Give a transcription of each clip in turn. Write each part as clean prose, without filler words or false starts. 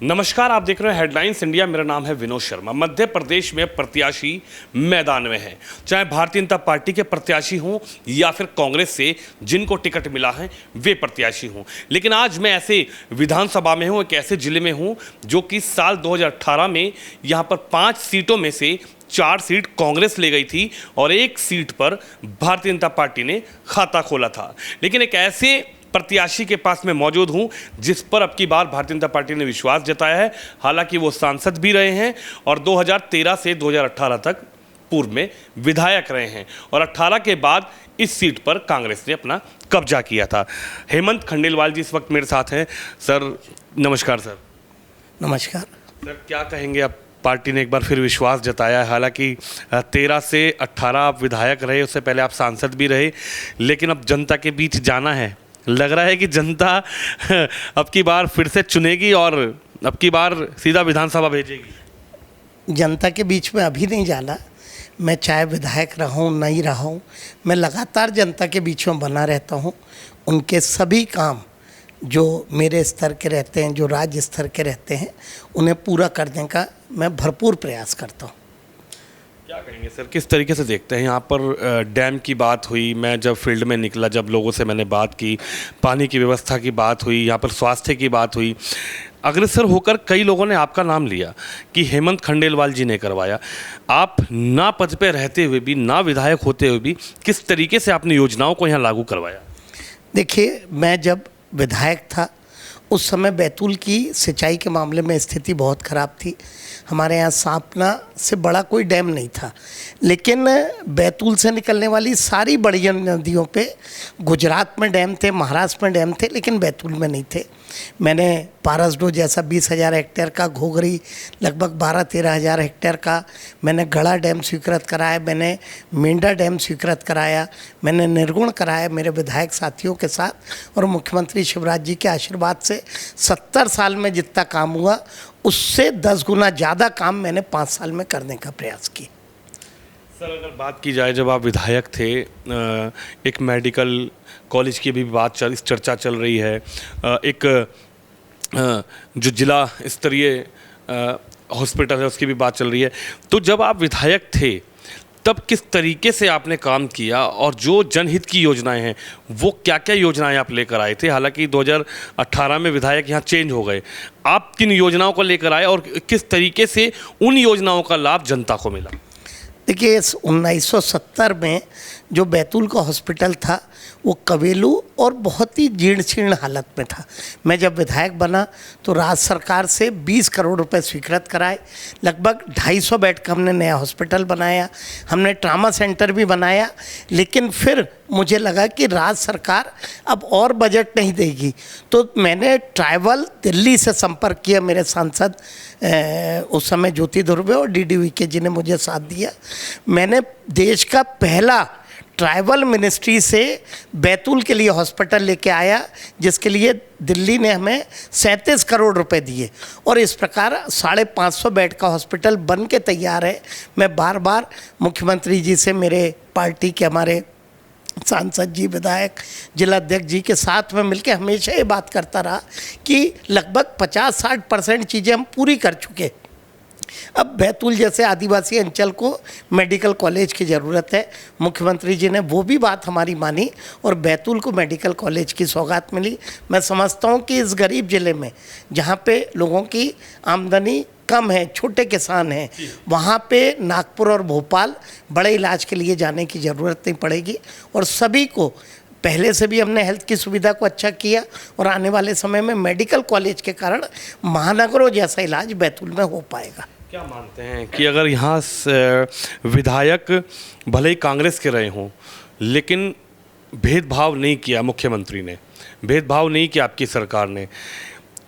नमस्कार, आप देख रहे हैं हेडलाइंस इंडिया। मेरा नाम है विनोद शर्मा। मध्य प्रदेश में प्रत्याशी मैदान में हैं, चाहे भारतीय जनता पार्टी के प्रत्याशी हों या फिर कांग्रेस से जिनको टिकट मिला है वे प्रत्याशी हों। लेकिन आज मैं ऐसे विधानसभा में हूं, एक ऐसे जिले में हूं जो कि साल 2018 में यहां पर 5 सीटों में से 4 सीट कांग्रेस ले गई थी और 1 सीट पर भारतीय जनता पार्टी ने खाता खोला था। लेकिन एक ऐसे प्रत्याशी के पास मैं मौजूद हूं जिस पर अब की बार भारतीय जनता पार्टी ने विश्वास जताया है। हालांकि वो सांसद भी रहे हैं और 2013 से 2018 तक पूर्व में विधायक रहे हैं और 18 के बाद इस सीट पर कांग्रेस ने अपना कब्जा किया था। हेमंत खंडेलवाल जी इस वक्त मेरे साथ हैं। सर नमस्कार। सर नमस्कार। सर क्या कहेंगे, अब पार्टी ने एक बार फिर विश्वास जताया है। हालांकि 13 से 18 आप विधायक रहे, उससे पहले आप सांसद भी रहे, लेकिन अब जनता के बीच जाना है। लग रहा है कि जनता अब की बार फिर से चुनेगी और अब की बार सीधा विधानसभा भेजेगी। जनता के बीच में अभी नहीं जाना। मैं चाहे विधायक रहा हूँ नहीं रहा हूँ, मैं लगातार जनता के बीच में बना रहता हूँ। उनके सभी काम जो मेरे स्तर के रहते हैं, जो राज्य स्तर के रहते हैं, उन्हें पूरा करने का मैं भरपूर प्रयास करता हूँ। क्या कहेंगे सर, किस तरीके से देखते हैं? यहाँ पर डैम की बात हुई, मैं जब फील्ड में निकला, जब लोगों से मैंने बात की, पानी की व्यवस्था की बात हुई, यहाँ पर स्वास्थ्य की बात हुई। अग्रसर होकर कई लोगों ने आपका नाम लिया कि हेमंत खंडेलवाल जी ने करवाया। आप ना पद पे रहते हुए भी, ना विधायक होते हुए भी, किस तरीके से आपने योजनाओं को यहाँ लागू करवाया? देखिए, मैं जब विधायक था उस समय बैतूल की सिंचाई के मामले में स्थिति बहुत ख़राब थी। हमारे यहाँ सांपना से बड़ा कोई डैम नहीं था, लेकिन बैतूल से निकलने वाली सारी बड़ी नदियों पे गुजरात में डैम थे, महाराष्ट्र में डैम थे, लेकिन बैतूल में नहीं थे। मैंने पारसडो जैसा 20,000 हेक्टेयर का, घोघरी लगभग 12-13 हज़ार हेक्टेयर का, मैंने गढ़ा डैम स्वीकृत कराया, मैंने मेंढा डैम स्वीकृत कराया, मैंने निर्गुण कराया मेरे विधायक साथियों के साथ। और मुख्यमंत्री शिवराज जी के आशीर्वाद से 70 साल में जितना काम हुआ उससे 10 गुना ज़्यादा काम मैंने 5 साल में करने का प्रयास किया। सर अगर बात की जाए, जब आप विधायक थे, एक मेडिकल कॉलेज की भी बात चर्चा चल रही है, एक जो जिला स्तरीय हॉस्पिटल है उसकी भी बात चल रही है। तो जब आप विधायक थे तब किस तरीके से आपने काम किया और जो जनहित की योजनाएं हैं वो क्या क्या योजनाएं आप लेकर आए थे? हालांकि 2018 में विधायक यहाँ चेंज हो गए, आप किन योजनाओं को लेकर आए और किस तरीके से उन योजनाओं का लाभ जनता को मिला? देखिए, 1970 में जो बैतूल का हॉस्पिटल था वो कवेलू और बहुत ही जीर्ण शीर्ण हालत में था। मैं जब विधायक बना तो राज्य सरकार से 20 करोड़ रुपए स्वीकृत कराए, लगभग 250 बेड का हमने नया हॉस्पिटल बनाया, हमने ट्रामा सेंटर भी बनाया। लेकिन फिर मुझे लगा कि राज्य सरकार अब और बजट नहीं देगी, तो मैंने ट्राइबल दिल्ली से संपर्क किया। मेरे सांसद उस समय ज्योति धुर्वे और DDVK जी ने मुझे साथ दिया। मैंने देश का पहला ट्राइबल मिनिस्ट्री से बैतूल के लिए हॉस्पिटल लेके आया, जिसके लिए दिल्ली ने हमें 37 करोड़ रुपए दिए और इस प्रकार 550 बेड का हॉस्पिटल बन के तैयार है। मैं बार बार मुख्यमंत्री जी से, मेरे पार्टी के हमारे सांसद जी, विधायक, जिला अध्यक्ष जी के साथ में मिलकर हमेशा ये बात करता रहा कि लगभग 50-60% चीज़ें हम पूरी कर चुके। अब बैतूल जैसे आदिवासी अंचल को मेडिकल कॉलेज की ज़रूरत है। मुख्यमंत्री जी ने वो भी बात हमारी मानी और बैतूल को मेडिकल कॉलेज की सौगात मिली। मैं समझता हूँ कि इस गरीब ज़िले में जहाँ पे लोगों की आमदनी कम है, छोटे किसान हैं, वहाँ पे नागपुर और भोपाल बड़े इलाज के लिए जाने की ज़रूरत नहीं पड़ेगी। और सभी को पहले से भी हमने हेल्थ की सुविधा को अच्छा किया और आने वाले समय में मेडिकल कॉलेज के कारण महानगरों जैसा इलाज बैतूल में हो पाएगा। क्या मानते हैं कि अगर यहाँ विधायक भले ही कांग्रेस के रहे हों, लेकिन भेदभाव नहीं किया मुख्यमंत्री ने, भेदभाव नहीं किया आपकी सरकार ने,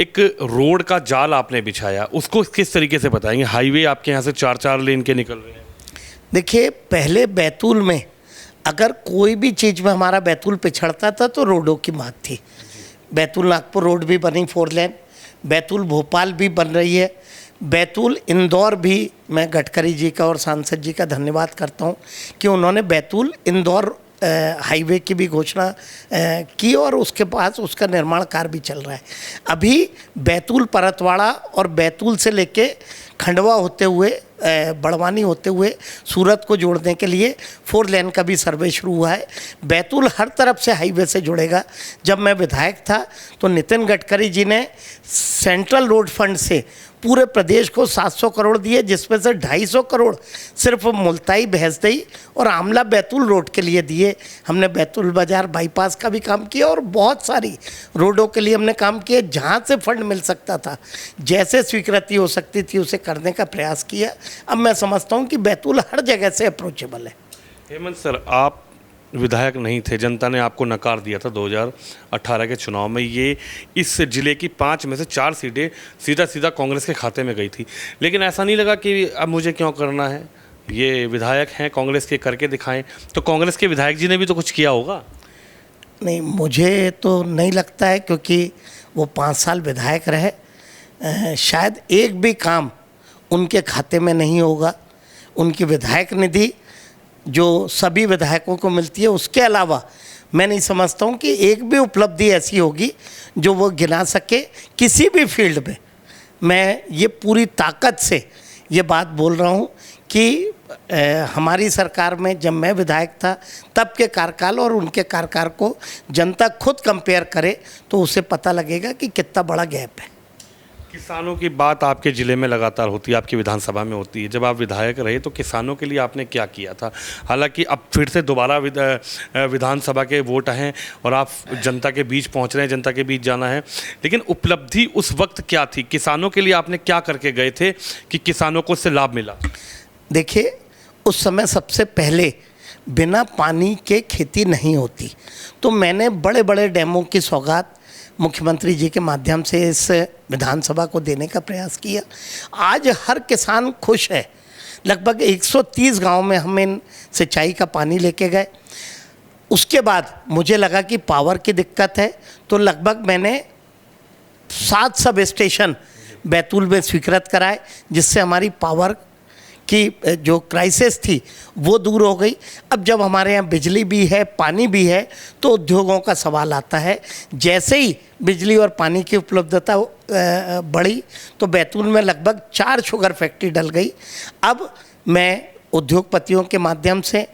एक रोड का जाल आपने बिछाया, उसको किस तरीके से बताएंगे? हाईवे आपके यहाँ से 4-4 लेन के निकल रहे हैं। देखिए, पहले बैतूल में अगर कोई भी चीज़ में हमारा बैतूल पिछड़ता था तो रोडों की बात थी। बैतूल नागपुर रोड भी बनी 4 लेन, बैतूल भोपाल भी बन रही है, बैतूल इंदौर भी। मैं गडकरी जी का और सांसद जी का धन्यवाद करता हूं कि उन्होंने बैतूल इंदौर हाईवे की भी घोषणा की और उसके पास उसका निर्माण कार्य भी चल रहा है। अभी बैतूल परतवाड़ा और बैतूल से लेके खंडवा होते हुए बड़वानी होते हुए सूरत को जोड़ने के लिए 4 लेन का भी सर्वे शुरू हुआ है। बैतूल हर तरफ से हाईवे से जुड़ेगा। जब मैं विधायक था तो नितिन गडकरी जी ने सेंट्रल रोड फंड से पूरे प्रदेश को 700 करोड़ दिए, जिसमें से 250 करोड़ सिर्फ मुल्ताई, भैंसदई और आमला बैतूल रोड के लिए दिए। हमने बैतूल बाजार बाईपास का भी काम किया और बहुत सारी रोडों के लिए हमने काम किया। जहाँ से फंड मिल सकता था, जैसे स्वीकृति हो सकती थी, उसे करने का प्रयास किया। अब मैं समझता हूँ कि बैतूल हर जगह से अप्रोचेबल है। हेमंत सर, आप विधायक नहीं थे, जनता ने आपको नकार दिया था 2018 के चुनाव में। ये इस जिले की 5 में से 4 सीटें सीधा सीधा कांग्रेस के खाते में गई थी, लेकिन ऐसा नहीं लगा कि अब मुझे क्यों करना है, ये विधायक हैं कांग्रेस के, करके दिखाएं। तो कांग्रेस के विधायक जी ने भी तो कुछ किया होगा। नहीं, मुझे तो नहीं लगता है, क्योंकि वो 5 साल विधायक रहे। शायद एक भी काम उनके खाते में नहीं होगा। उनकी विधायक निधि जो सभी विधायकों को मिलती है, उसके अलावा मैं नहीं समझता हूँ कि एक भी उपलब्धि ऐसी होगी जो वो गिना सके किसी भी फील्ड में। मैं ये पूरी ताकत से ये बात बोल रहा हूँ कि हमारी सरकार में जब मैं विधायक था तब के कार्यकाल और उनके कार्यकाल को जनता खुद कंपेयर करे तो उसे पता लगेगा कि कितना बड़ा गैप है। किसानों की बात आपके ज़िले में लगातार होती है, आपकी विधानसभा में होती है। जब आप विधायक रहे तो किसानों के लिए आपने क्या किया था? हालांकि अब फिर से दोबारा विधानसभा के वोट हैं और आप जनता के बीच पहुंच रहे हैं, जनता के बीच जाना है, लेकिन उपलब्धि उस वक्त क्या थी? किसानों के लिए आपने क्या करके गए थे कि किसानों को उससे लाभ मिला? देखिए, उस समय सबसे पहले बिना पानी के खेती नहीं होती, तो मैंने बड़े बड़े डैमों की सौगात मुख्यमंत्री जी के माध्यम से इस विधानसभा को देने का प्रयास किया। आज हर किसान खुश है। लगभग 130 गांव में हम इन सिंचाई का पानी लेके गए। उसके बाद मुझे लगा कि पावर की दिक्कत है, तो लगभग मैंने 7 सब स्टेशन बैतूल में स्वीकृत कराए, जिससे हमारी पावर की जो क्राइसिस थी वो दूर हो गई। अब जब हमारे यहाँ बिजली भी है, पानी भी है, तो उद्योगों का सवाल आता है। जैसे ही बिजली और पानी की उपलब्धता बढ़ी तो बैतूल में लगभग 4 शुगर फैक्ट्री डल गई। अब मैं उद्योगपतियों के माध्यम से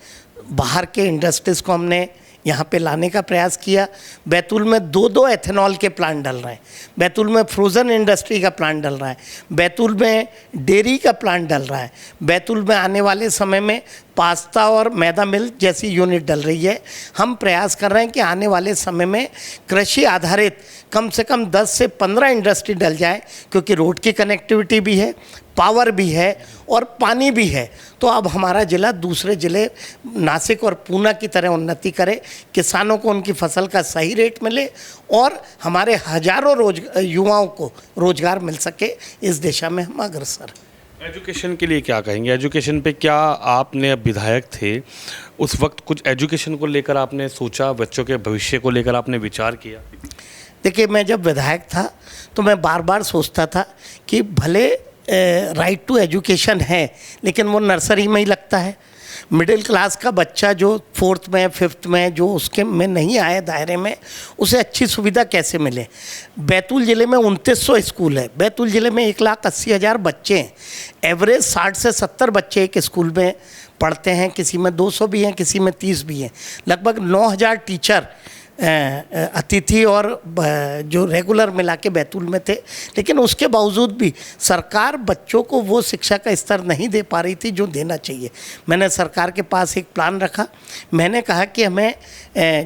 बाहर के इंडस्ट्रीज़ को हमने यहाँ पे लाने का प्रयास किया। बैतूल में 2 एथेनॉल के प्लांट डल रहे हैं, बैतूल में फ्रोज़न इंडस्ट्री का प्लांट डल रहा है, बैतूल में डेयरी का प्लांट डल रहा है, बैतूल में आने वाले समय में पास्ता और मैदा मिल जैसी यूनिट डल रही है। हम प्रयास कर रहे हैं कि आने वाले समय में कृषि आधारित कम से कम 10 से 15 इंडस्ट्री डल जाए, क्योंकि रोड की कनेक्टिविटी भी है, पावर भी है और पानी भी है। तो अब हमारा ज़िला दूसरे ज़िले नासिक और पूना की तरह उन्नति करे, किसानों को उनकी फसल का सही रेट मिले और हमारे हजारों युवाओं को रोजगार मिल सके, इस दिशा में हम अग्रसर हैं। एजुकेशन के लिए क्या कहेंगे? एजुकेशन पे क्या आपने, अब विधायक थे उस वक्त, कुछ एजुकेशन को लेकर आपने सोचा, बच्चों के भविष्य को लेकर आपने विचार किया? देखिए, मैं जब विधायक था तो मैं बार बार सोचता था कि भले राइट टू एजुकेशन है, लेकिन वो नर्सरी में ही लगता है। मिडिल क्लास का बच्चा जो 4th में 5th में जो उसके में नहीं आए दायरे में, उसे अच्छी सुविधा कैसे मिले? बैतूल ज़िले में 2900 स्कूल है। बैतूल ज़िले में 1,80,000 बच्चे हैं। एवरेज 60 से 70 बच्चे एक स्कूल में पढ़ते हैं, किसी में 200 भी हैं, किसी में 30 भी हैं। लगभग 9,000 टीचर अतिथि और जो रेगुलर मिला के बैतूल में थे, लेकिन उसके बावजूद भी सरकार बच्चों को वो शिक्षा का स्तर नहीं दे पा रही थी जो देना चाहिए। मैंने सरकार के पास एक प्लान रखा। मैंने कहा कि हमें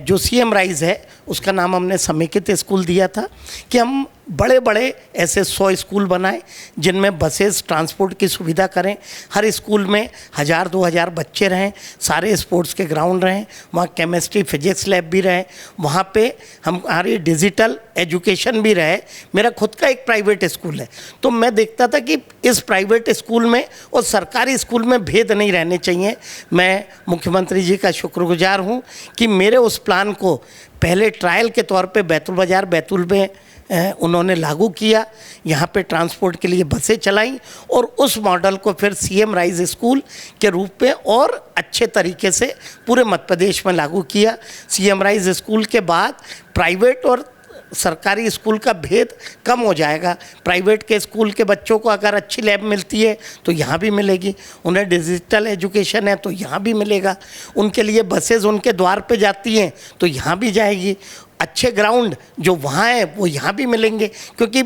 जो CM राइज है उसका नाम हमने समेकित स्कूल दिया था कि हम बड़े बड़े ऐसे 100 स्कूल बनाएं जिनमें बसेस ट्रांसपोर्ट की सुविधा करें। हर स्कूल में 1000-2000 बच्चे रहें, सारे स्पोर्ट्स के ग्राउंड रहें, वहाँ केमिस्ट्री फिजिक्स लैब भी रहे, वहाँ पे हमारी डिजिटल एजुकेशन भी रहे। मेरा खुद का एक प्राइवेट स्कूल है, तो मैं देखता था कि इस प्राइवेट स्कूल में और सरकारी स्कूल में भेद नहीं रहने चाहिए। मैं मुख्यमंत्री जी का शुक्रगुजार हूँ कि मेरे उस प्लान को पहले ट्रायल के तौर पे बैतूल बाजार, बैतूल में उन्होंने लागू किया। यहाँ पे ट्रांसपोर्ट के लिए बसें चलाई और उस मॉडल को फिर सीएम राइज स्कूल के रूप में और अच्छे तरीके से पूरे मध्य प्रदेश में लागू किया। सीएम राइज स्कूल के बाद प्राइवेट और सरकारी स्कूल का भेद कम हो जाएगा। प्राइवेट के स्कूल के बच्चों को अगर अच्छी लैब मिलती है तो यहाँ भी मिलेगी, उन्हें डिजिटल एजुकेशन है तो यहाँ भी मिलेगा, उनके लिए बसेज उनके द्वार पे जाती हैं तो यहाँ भी जाएगी, अच्छे ग्राउंड जो वहाँ है वो यहाँ भी मिलेंगे, क्योंकि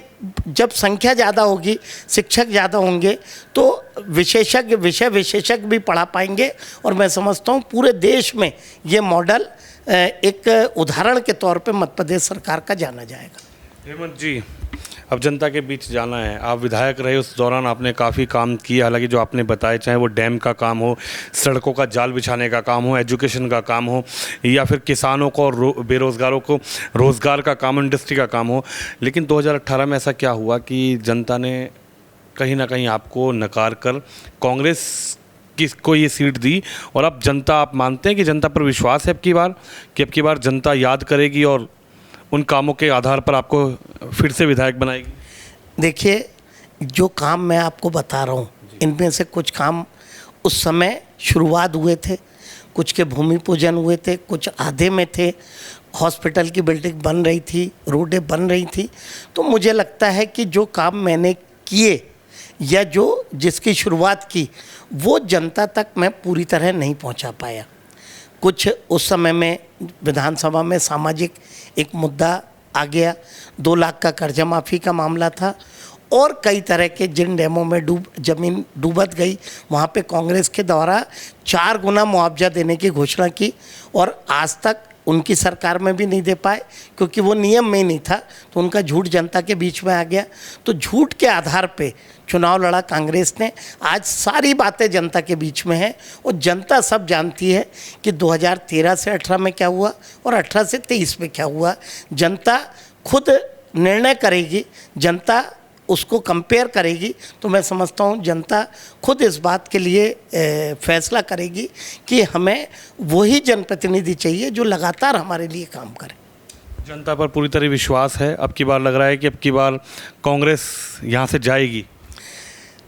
जब संख्या ज़्यादा होगी, शिक्षक ज़्यादा होंगे तो विषय विशेषज्ञ भी पढ़ा पाएंगे। और मैं समझता हूँ पूरे देश में ये मॉडल एक उदाहरण के तौर पे मध्य प्रदेश सरकार का जाना जाएगा। हेमंत जी, अब जनता के बीच जाना है। आप विधायक रहे, उस दौरान आपने काफ़ी काम किया, हालांकि जो आपने बताए, चाहे वो डैम का काम हो, सड़कों का जाल बिछाने का काम हो, एजुकेशन का काम हो, या फिर किसानों को और बेरोज़गारों को रोज़गार का काम, इंडस्ट्री का काम हो। लेकिन 2018 में ऐसा क्या हुआ कि जनता ने कहीं ना कहीं आपको नकार कर कांग्रेस किसको ये सीट दी? और अब जनता, आप मानते हैं कि जनता पर विश्वास है अब की बार जनता याद करेगी और उन कामों के आधार पर आपको फिर से विधायक बनाएगी? देखिए, जो काम मैं आपको बता रहा हूँ इनमें से कुछ काम उस समय शुरुआत हुए थे, कुछ के भूमि पूजन हुए थे, कुछ आधे में थे, हॉस्पिटल की बिल्डिंग बन रही थी, रोडें बन रही थी। तो मुझे लगता है कि जो काम मैंने किए या जो जिसकी शुरुआत की वो जनता तक मैं पूरी तरह नहीं पहुंचा पाया। कुछ उस समय में विधानसभा में सामाजिक एक मुद्दा आ गया, 2 लाख का कर्जा माफ़ी का मामला था और कई तरह के जिन डैमों में ज़मीन डूबत गई वहाँ पे कांग्रेस के द्वारा 4 गुना मुआवजा देने की घोषणा की और आज तक उनकी सरकार में भी नहीं दे पाए, क्योंकि वो नियम में ही नहीं था। तो उनका झूठ जनता के बीच में आ गया। तो झूठ के आधार पे चुनाव लड़ा कांग्रेस ने। आज सारी बातें जनता के बीच में हैं और जनता सब जानती है कि 2013 से 18 में क्या हुआ और 18 से 23 में क्या हुआ। जनता खुद निर्णय करेगी, जनता उसको कंपेयर करेगी। तो मैं समझता हूँ जनता खुद इस बात के लिए फैसला करेगी कि हमें वही जनप्रतिनिधि चाहिए जो लगातार हमारे लिए काम करे। जनता पर पूरी तरह विश्वास है। अब की बार लग रहा है कि अब की बार कांग्रेस यहाँ से जाएगी?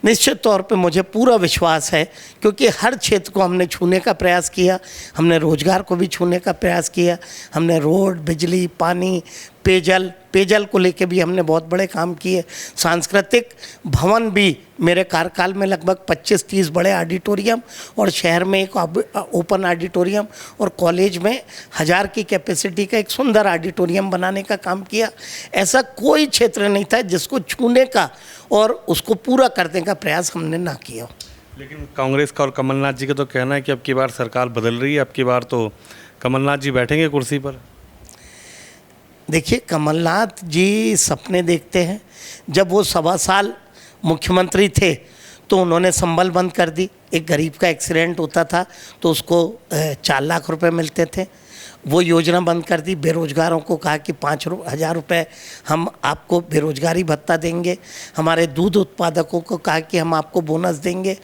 निश्चित तौर पे मुझे पूरा विश्वास है, क्योंकि हर क्षेत्र को हमने छूने का प्रयास किया। हमने रोजगार को भी छूने का प्रयास किया, हमने रोड, बिजली, पानी, पेयजल को लेके भी हमने बहुत बड़े काम किए। सांस्कृतिक भवन भी मेरे कार्यकाल में लगभग 25-30 बड़े ऑडिटोरियम और शहर में एक ओपन ऑडिटोरियम और कॉलेज में 1000 की कैपेसिटी का एक सुंदर ऑडिटोरियम बनाने का काम किया। ऐसा कोई क्षेत्र नहीं था जिसको छूने का और उसको पूरा करने का प्रयास हमने ना किया। लेकिन कांग्रेस का और कमलनाथ जी का तो कहना है कि अब की बार सरकार बदल रही है, अब की बार तो कमलनाथ जी बैठेंगे कुर्सी पर। देखिए, कमलनाथ जी सपने देखते हैं। जब वो 1.25 साल मुख्यमंत्री थे तो उन्होंने संबल बंद कर दी। एक गरीब का एक्सीडेंट होता था तो उसको 4 लाख रुपए मिलते थे, वो योजना बंद कर दी। बेरोजगारों को कहा कि 5,000 रुपये हम आपको बेरोजगारी भत्ता देंगे। हमारे दूध उत्पादकों को कहा कि हम आपको बोनस देंगे।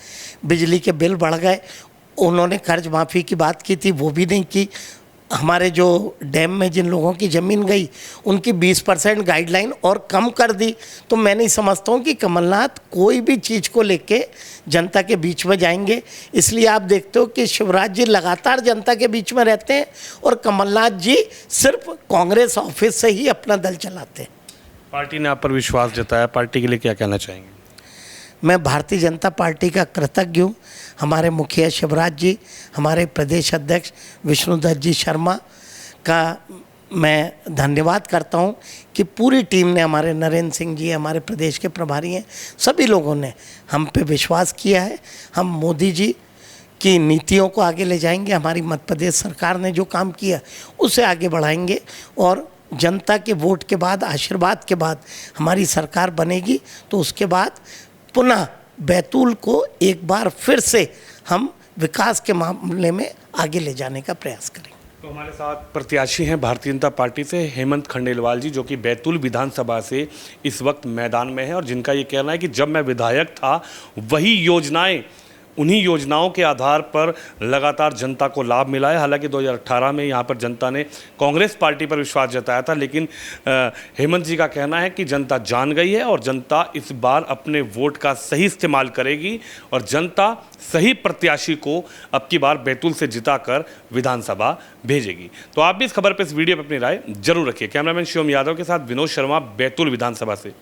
बिजली के बिल बढ़ गए, उन्होंने कर्ज माफ़ी की बात की थी, वो भी नहीं की। हमारे जो डैम में जिन लोगों की ज़मीन गई उनकी 20% गाइडलाइन और कम कर दी। तो मैं नहीं समझता हूँ कि कमलनाथ कोई भी चीज़ को लेके जनता के बीच में जाएंगे। इसलिए आप देखते हो कि शिवराज जी लगातार जनता के बीच में रहते हैं और कमलनाथ जी सिर्फ कांग्रेस ऑफिस से ही अपना दल चलाते हैं। पार्टी ने आप पर विश्वास जताया, पार्टी के लिए क्या कहना चाहेंगे? मैं भारतीय जनता पार्टी का कृतज्ञ हूँ। हमारे मुखिया शिवराज जी, हमारे प्रदेश अध्यक्ष विष्णुदत्त जी शर्मा का मैं धन्यवाद करता हूँ कि पूरी टीम ने, हमारे नरेंद्र सिंह जी हमारे प्रदेश के प्रभारी हैं, सभी लोगों ने हम पे विश्वास किया है। हम मोदी जी की नीतियों को आगे ले जाएंगे। हमारी मध्य प्रदेश सरकार ने जो काम किया उसे आगे बढ़ाएंगे और जनता के वोट के बाद, आशीर्वाद के बाद हमारी सरकार बनेगी तो उसके बाद पुनः बैतूल को एक बार फिर से हम विकास के मामले में आगे ले जाने का प्रयास करेंगे। तो हमारे साथ प्रत्याशी हैं भारतीय जनता पार्टी से हेमंत खंडेलवाल जी, जो कि बैतूल विधानसभा से इस वक्त मैदान में हैं और जिनका ये कहना है कि जब मैं विधायक था वही योजनाएं उन्हीं योजनाओं के आधार पर लगातार जनता को लाभ मिला है। हालांकि 2018 में यहाँ पर जनता ने कांग्रेस पार्टी पर विश्वास जताया था, लेकिन हेमंत जी का कहना है कि जनता जान गई है और जनता इस बार अपने वोट का सही इस्तेमाल करेगी और जनता सही प्रत्याशी को अब की बार बैतूल से जिताकर विधानसभा भेजेगी। तो आप भी इस खबर पर, इस वीडियो पर अपनी राय जरूर रखिए। कैमरामैन शिवम यादव के साथ विनोद शर्मा, बैतूल विधानसभा से।